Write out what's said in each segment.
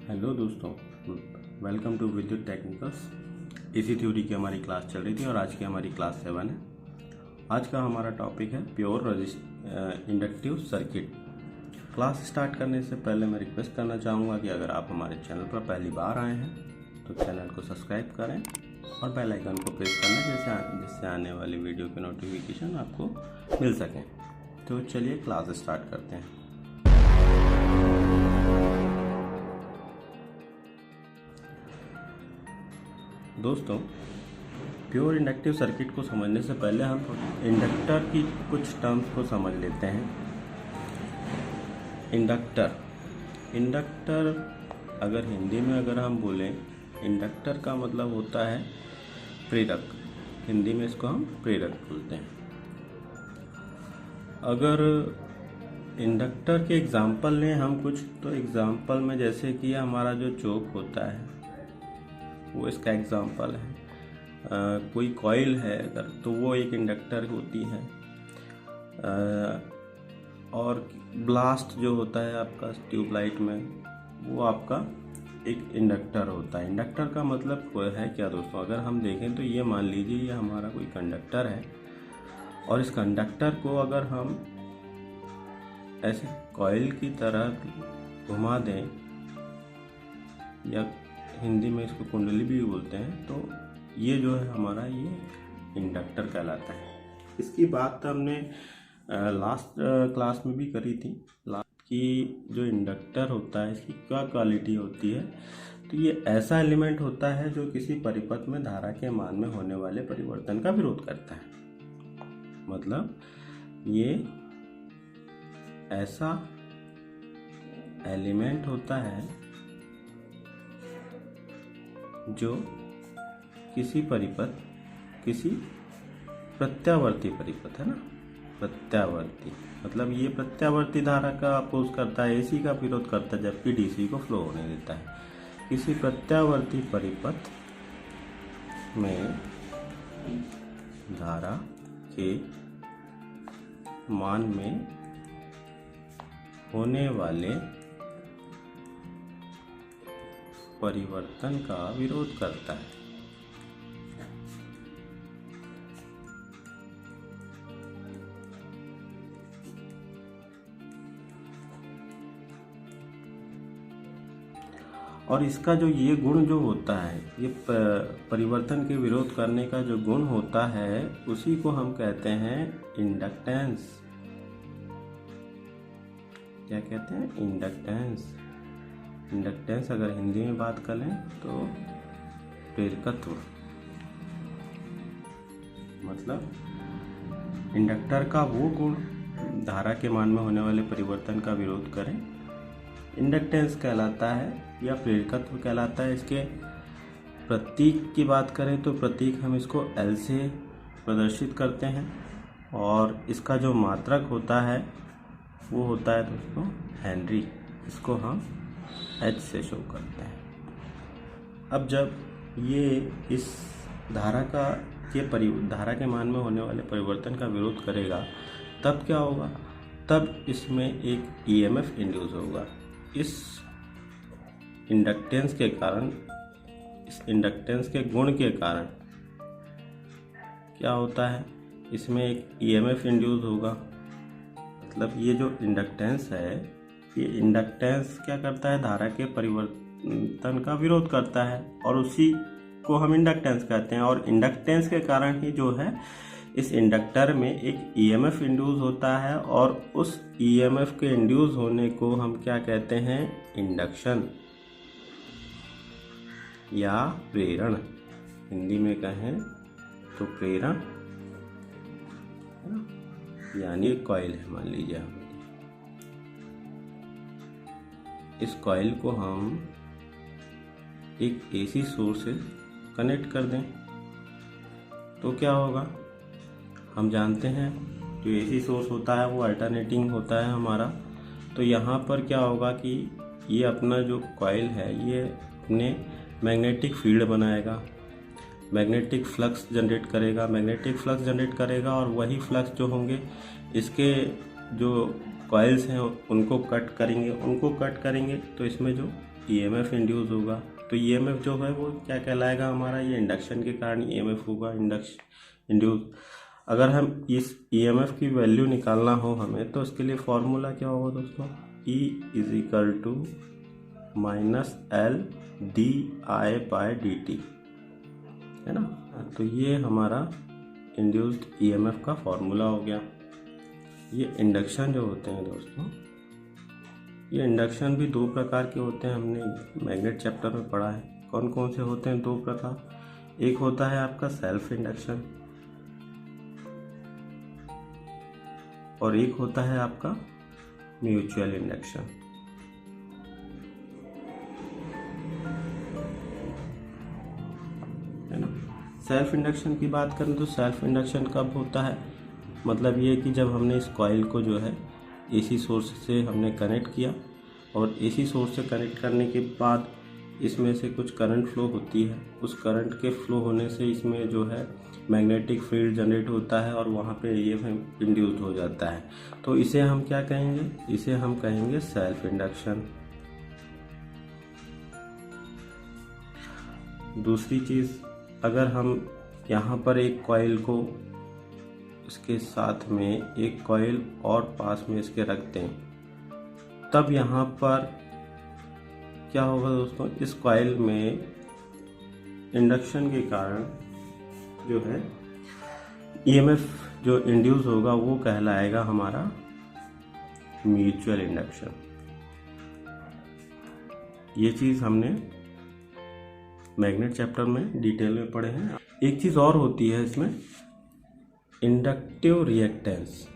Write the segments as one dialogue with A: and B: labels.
A: Hello दोस्तों, welcome to विद्युत technicals. इसी थ्योरी की हमारी क्लास चल रही थी और आज की हमारी क्लास 7 है। आज का हमारा टॉपिक है pure inductive circuit. Class start करने से पहले मैं रिक्वेस्ट करना चाहूँगा कि अगर आप हमारे चैनल पर पहली बार आए हैं तो चैनल को सब्सक्राइब करें और बेल आइकन को प्रेस करना जिससे आने वाली वीडियो के नोटिफिकेशन आपको मिल सकें। तो चलिए क्लास स्टार्ट करते हैं। दोस्तों, प्योर इंडक्टिव सर्किट को समझने से पहले हम इंडक्टर की कुछ टर्म्स को समझ लेते हैं। इंडक्टर अगर हिंदी में अगर हम बोलें, इंडक्टर का मतलब होता है प्रेरक। हिंदी में इसको हम प्रेरक बोलते हैं। अगर इंडक्टर के एग्जाम्पल लें हम कुछ, तो एग्जाम्पल में जैसे कि हमारा जो चोक होता है वो इसका एग्जाम्पल है। कोई कॉइल है अगर, तो वो एक इंडक्टर होती है। और ब्लास्ट जो होता है आपका ट्यूबलाइट में, वो आपका एक इंडक्टर होता है। इंडक्टर का मतलब है क्या दोस्तों? अगर हम देखें तो ये मान लीजिए ये हमारा कोई कंडक्टर है और इस कंडक्टर को अगर हम ऐसे कॉइल की तरह घुमा दें, या हिंदी में इसको कुंडली भी बोलते हैं, तो ये जो है हमारा ये इंडक्टर कहलाता है। इसकी बात हमने लास्ट क्लास में भी करी थी कि जो इंडक्टर होता है इसकी क्या क्वालिटी होती है। तो ये ऐसा एलिमेंट होता है जो किसी परिपथ में धारा के मान में होने वाले परिवर्तन का विरोध करता है। मतलब ये ऐसा एलिमेंट होता है जो किसी प्रत्यावर्ती परिपथ है ना, प्रत्यावर्ती मतलब ये प्रत्यावर्ती धारा का अपोज करता है, एसी का विरोध करता है, जबकि डीसी को फ्लो होने देता है। किसी प्रत्यावर्ती परिपथ में धारा के मान में होने वाले परिवर्तन का विरोध करता है। और इसका जो ये गुण जो होता है, ये परिवर्तन के विरोध करने का जो गुण होता है, उसी को हम कहते हैं इंडक्टेंस। क्या कहते हैं? इंडक्टेंस। इंडक्टेंस अगर हिंदी में बात करें तो प्रेरकत्व। मतलब इंडक्टर का वो गुण धारा के मान में होने वाले परिवर्तन का विरोध करें, इंडक्टेंस कहलाता है या प्रेरकत्व कहलाता है। इसके प्रतीक की बात करें तो प्रतीक हम इसको L से प्रदर्शित करते हैं, और इसका जो मात्रक होता है वो होता है दोस्तों हेनरी। इसको हम H से शो करते हैं। अब जब ये इस धारा के मान में होने वाले परिवर्तन का विरोध करेगा, तब क्या होगा? तब इसमें एक EMF इंड्यूस होगा। इस इंडक्टेंस के कारण, इस इंडक्टेंस के गुण के कारण क्या होता है? इसमें एक EMF इंड्यूस होगा। मतलब ये जो इंडक्टेंस है, ये इंडक्टेंस क्या करता है? धारा के परिवर्तन का विरोध करता है, और उसी को हम इंडक्टेंस कहते हैं। और इंडक्टेंस के कारण ही जो है इस इंडक्टर में एक EMF इंड्यूस होता है, और उस EMF के इंड्यूस होने को हम क्या कहते हैं? इंडक्शन या प्रेरण। हिंदी में कहें तो प्रेरण, यानी कॉइल है मान लीजिए हमारी। इस कॉइल को हम एक AC सोर्स से कनेक्ट कर दें तो क्या होगा? हम जानते हैं जो AC सोर्स होता है वो अल्टरनेटिंग होता है हमारा। तो यहाँ पर क्या होगा कि ये अपना जो कॉइल है ये अपने मैग्नेटिक फील्ड बनाएगा, मैग्नेटिक फ्लक्स जनरेट करेगा, और वही फ्लक्स जो होंगे इसके जो कॉइल्स हैं उनको कट करेंगे तो इसमें जो ईएमएफ इंड्यूस होगा। तो ईएमएफ जो है वो क्या कहलाएगा हमारा, ये इंडक्शन के कारण ईएमएफ होगा, इंड्यूस। अगर हम इस ईएमएफ की वैल्यू निकालना हो हमें, तो उसके लिए फॉर्मूला क्या होगा दोस्तों, E = -L di/dt, है ना। तो ये हमारा इंड्यूस्ड ईएमएफ का फॉर्मूला हो गया। ये इंडक्शन जो होते हैं दोस्तों, ये इंडक्शन भी दो प्रकार के होते हैं, हमने मैग्नेट चैप्टर में पढ़ा है। कौन कौन से होते हैं दो प्रकार, एक होता है आपका सेल्फ इंडक्शन और एक होता है आपका म्यूचुअल इंडक्शन, है ना। सेल्फ इंडक्शन की बात करें तो सेल्फ इंडक्शन कब होता है, मतलब ये कि जब हमने इस कॉइल को जो है एसी सोर्स से हमने कनेक्ट किया और एसी सोर्स से कनेक्ट करने के बाद इसमें से कुछ करंट फ्लो होती है, उस करंट के फ्लो होने से इसमें जो है मैग्नेटिक फील्ड जनरेट होता है और वहाँ पे ईएमएफ इंड्यूस्ड हो जाता है। तो इसे हम क्या कहेंगे, इसे हम कहेंगे सेल्फ इंडक्शन। दूसरी चीज़, अगर हम यहाँ पर एक कॉइल को इसके साथ में एक कॉइल और पास में इसके रख दें, तब यहाँ पर क्या होगा दोस्तों, इस कॉइल में इंडक्शन के कारण जो है ईएमएफ जो इंड्यूस होगा वो कहलाएगा हमारा म्यूचुअल इंडक्शन। ये चीज़ हमने मैग्नेट चैप्टर में डिटेल में पढ़े हैं। एक चीज़ और होती है इसमें, इंडक्टिव रिएक्टेंस।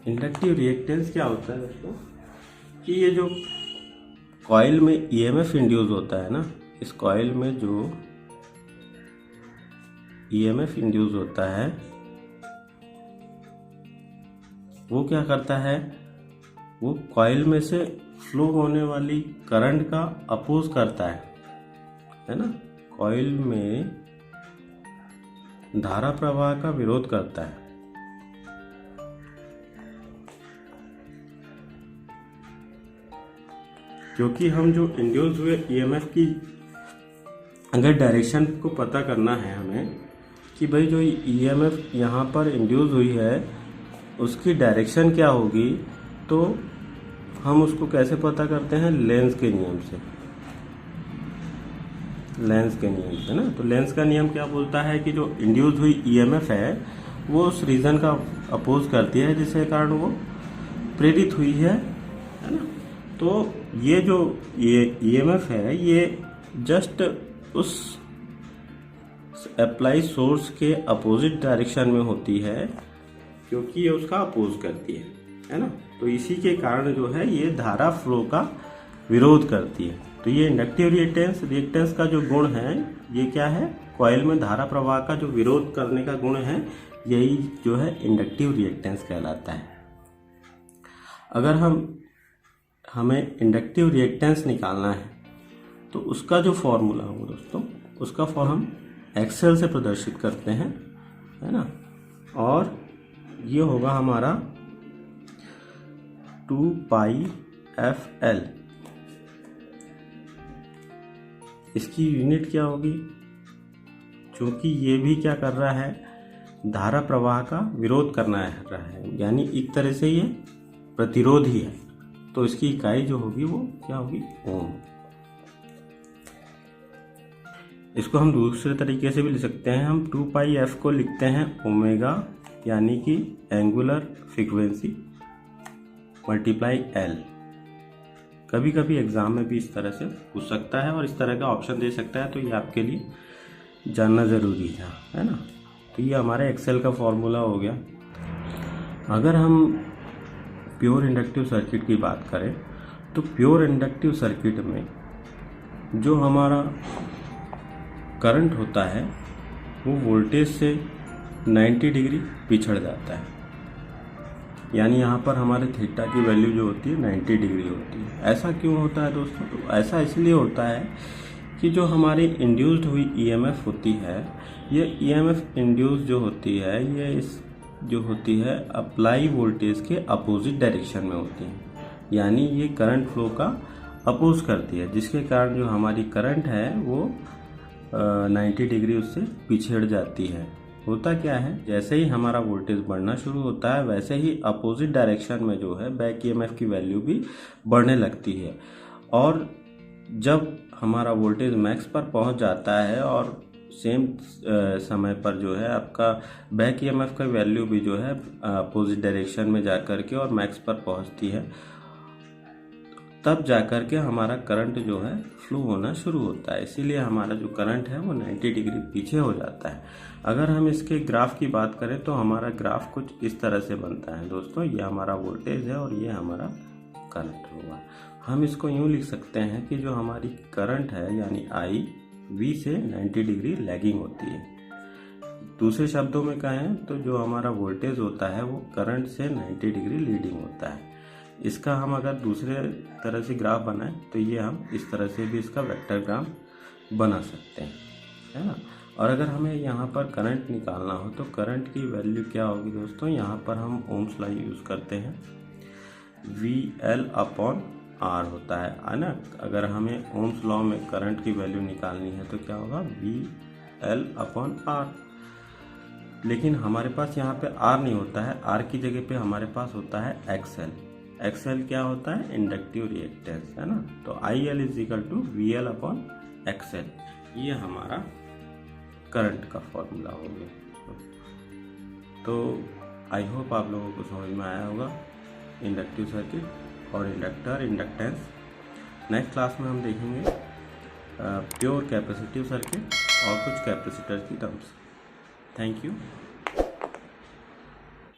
A: इंडक्टिव रिएक्टेंस क्या होता है दोस्तों, कि ये जो कॉइल में ईएमएफ इंड्यूस होता है ना, इस कॉइल में जो ईएमएफ इंड्यूस होता है वो क्या करता है, वो कॉइल में से फ्लो होने वाली करंट का अपोज करता है ना। कॉइल में धारा प्रवाह का विरोध करता है। क्योंकि हम जो इंड्यूस हुए ईएमएफ की अगर डायरेक्शन को पता करना है हमें कि भाई जो ईएमएफ यहाँ पर इंड्यूस हुई है उसकी डायरेक्शन क्या होगी, तो हम उसको कैसे पता करते हैं, लेंस के नियम से। लेंस के नियम से ना, तो लेंस का नियम क्या बोलता है कि जो इंड्यूस हुई ईएमएफ है वो उस रीजन का अपोज करती है जिसके कारण वो प्रेरित हुई है ना। तो ये जो ये ईएमएफ है ये जस्ट उस अप्लाई सोर्स के अपोजिट डायरेक्शन में होती है, क्योंकि ये उसका अपोज करती है ना। तो इसी के कारण जो है ये धारा फ्लो का विरोध करती है। तो ये इंडक्टिव रिएक्टेंस का जो गुण है ये क्या है, कॉइल में धारा प्रवाह का जो विरोध करने का गुण है, यही जो है इंडक्टिव रिएक्टेंस कहलाता है। अगर हमें इंडक्टिव रिएक्टेंस निकालना है तो उसका जो फॉर्मूला होगा दोस्तों, उसका फॉर्म हम एक्सेल से प्रदर्शित करते हैं, है ना। और ये होगा हमारा 2πfL। इसकी यूनिट क्या होगी, क्योंकि ये भी क्या कर रहा है, धारा प्रवाह का विरोध करना है, यानी एक तरह से ये प्रतिरोध ही है। तो इसकी इकाई जो होगी वो क्या होगी, ओम। इसको हम दूसरे तरीके से भी लिख सकते हैं, हम 2πf को लिखते हैं ओमेगा यानी कि एंगुलर फ्रीक्वेंसी मल्टीप्लाई एल। कभी कभी एग्जाम में भी इस तरह से पूछ सकता है और इस तरह का ऑप्शन दे सकता है, तो ये आपके लिए जानना ज़रूरी है ना। तो ये हमारे एक्सेल का फॉर्मूला हो गया। अगर हम प्योर इंडक्टिव सर्किट की बात करें तो प्योर इंडक्टिव सर्किट में जो हमारा करंट होता है वो वोल्टेज से 90 डिग्री पिछड़ जाता है, यानी यहाँ पर हमारे थीटा की वैल्यू जो होती है 90 डिग्री होती है। ऐसा क्यों होता है दोस्तों, तो ऐसा इसलिए होता है कि जो हमारी इंड्यूस्ड हुई ईएमएफ होती है, ये ईएमएफ इंड्यूस जो होती है ये इस जो होती है अप्लाई वोल्टेज के अपोजिट डायरेक्शन में होती है, यानी ये करंट फ्लो का अपोज करती है, जिसके कारण जो हमारी करंट है वो 90 डिग्री उससे पिछड़ जाती है। होता क्या है, जैसे ही हमारा वोल्टेज बढ़ना शुरू होता है वैसे ही अपोजिट डायरेक्शन में जो है बैक ईएमएफ की वैल्यू भी बढ़ने लगती है, और जब हमारा वोल्टेज मैक्स पर पहुंच जाता है और सेम समय पर जो है आपका बैक ईएमएफ का वैल्यू भी जो है अपोजिट डायरेक्शन में जाकर के और मैक्स पर पहुंचती है, तब जाकर के हमारा करंट जो है फ्लो होना शुरू होता है। इसीलिए हमारा जो करंट है वो 90 डिग्री पीछे हो जाता है। अगर हम इसके ग्राफ की बात करें तो हमारा ग्राफ कुछ इस तरह से बनता है दोस्तों। ये हमारा वोल्टेज है और ये हमारा करंट होगा। हम इसको यूँ लिख सकते हैं कि जो हमारी करंट है यानी I V से 90 डिग्री लैगिंग होती है। दूसरे शब्दों में कहें तो जो हमारा वोल्टेज होता है वो करंट से 90 डिग्री लीडिंग होता है। इसका हम अगर दूसरे तरह से ग्राफ बनाएं तो ये हम इस तरह से भी इसका वेक्टर ग्राफ बना सकते हैं, है ना। और अगर हमें यहाँ पर करंट निकालना हो तो करंट की वैल्यू क्या होगी दोस्तों, यहाँ पर हम ओम्स लॉ यूज़ करते हैं, VL/R होता है ना। अगर हमें ओम्स लॉ में करंट की वैल्यू निकालनी है तो क्या होगा, VL/R। लेकिन हमारे पास यहाँ पे R नहीं होता है, R की जगह पे हमारे पास होता है XL। XL क्या होता है, इंडक्टिव रिएक्टेंस, है ना। तो IL = VL/XL, ये हमारा करंट का फॉर्मूला हो गया। तो आई होप आप लोगों को समझ में आया होगा इंडक्टिव सर्किट और इंडक्टर, इंडक्टेंस। नेक्स्ट क्लास में हम देखेंगे प्योर कैपेसिटिव सर्किट और कुछ कैपेसिटर की टर्म्स। Thank you.